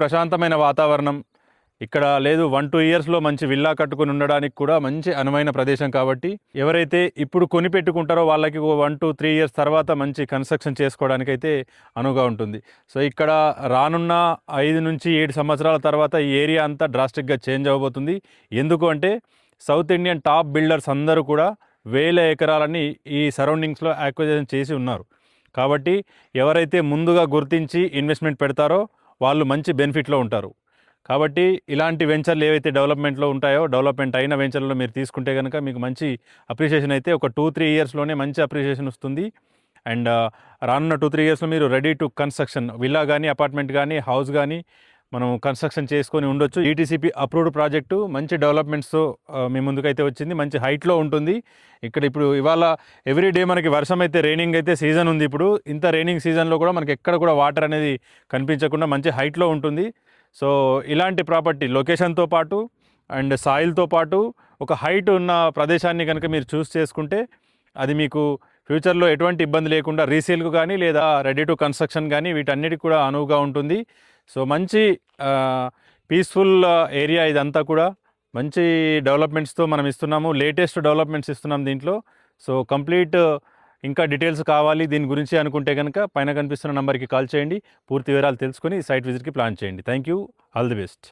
ప్రశాంతమైన వాతావరణం ఇక్కడ లేదు. 1-2 ఇయర్స్లో మంచి విల్లా కట్టుకుని ఉండడానికి కూడా మంచి అనువైన ప్రదేశం. కాబట్టి ఎవరైతే ఇప్పుడు కొని పెట్టుకుంటారో వాళ్ళకి 1-3 ఇయర్స్ తర్వాత మంచి కన్స్ట్రక్షన్ చేసుకోవడానికైతే అనువుగా ఉంటుంది. సో ఇక్కడ రానున్న 5-7 సంవత్సరాల తర్వాత ఈ ఏరియా అంతా డ్రాస్టిక్గా చేంజ్ అవ్వబోతుంది. ఎందుకు అంటే సౌత్ ఇండియన్ టాప్ బిల్డర్స్ అందరూ కూడా వేల ఎకరాలని ఈ సరౌండింగ్స్లో యాక్విజిషన్ చేసి ఉన్నారు. కాబట్టి ఎవరైతే ముందుగా గుర్తించి ఇన్వెస్ట్మెంట్ పెడతారో వాళ్ళు మంచి బెనిఫిట్లో ఉంటారు. కాబట్టి ఇలాంటి వెంచర్లు ఏవైతే డెవలప్మెంట్లో ఉంటాయో, డెవలప్మెంట్ అయిన వెంచర్లలో మీరు తీసుకుంటే కనుక మీకు మంచి అప్రిషియేషన్ అయితే ఒక 2-3 ఇయర్స్లోనే మంచి అప్రిషియేషన్ వస్తుంది. అండ్ రానున్న 2-3 ఇయర్స్లో మీరు రెడీ టు కన్స్ట్రక్షన్ విల్లా కానీ, అపార్ట్మెంట్ కానీ, హౌస్ కానీ మనం కన్స్ట్రక్షన్ చేసుకొని ఉండొచ్చు. ఈటీసీపీ అప్రూవ్డ్ ప్రాజెక్టు మంచి డెవలప్మెంట్స్తో మీ ముందుకైతే వచ్చింది. మంచి హైట్లో ఉంటుంది. ఇక్కడ ఇప్పుడు ఇవాళ ఎవ్రీ డే మనకి వర్షం అయితే, రైనింగ్ అయితే సీజన్ ఉంది. ఇప్పుడు ఇంత రైనింగ్ సీజన్లో కూడా మనకి ఎక్కడ కూడా వాటర్ అనేది కనిపించకుండా మంచి హైట్లో ఉంటుంది. సో ఇలాంటి ప్రాపర్టీ లొకేషన్తో పాటు అండ్ సాయిల్తో పాటు ఒక హైట్ ఉన్న ప్రదేశాన్ని కనుక మీరు చూస్ చేసుకుంటే అది మీకు ఫ్యూచర్లో ఎటువంటి ఇబ్బంది లేకుండా రీసేల్కు కానీ లేదా రెడీ టు కన్స్ట్రక్షన్ కానీ వీటన్నిటికి కూడా అనువుగా ఉంటుంది. సో మంచి పీస్ఫుల్ ఏరియా ఇదంతా కూడా. మంచి డెవలప్మెంట్స్తో మనం ఇస్తున్నాము, లేటెస్ట్ డెవలప్మెంట్స్ ఇస్తున్నాం దీంట్లో. సో కంప్లీట్ ఇంకా డీటెయిల్స్ కావాలి దీని గురించి అనుకుంటే కనుక పైన కనిపిస్తున్న నెంబర్కి కాల్ చేయండి. పూర్తి వివరాలు తెలుసుకొని సైట్ విజిట్కి ప్లాన్ చేయండి. Thank you. All the best.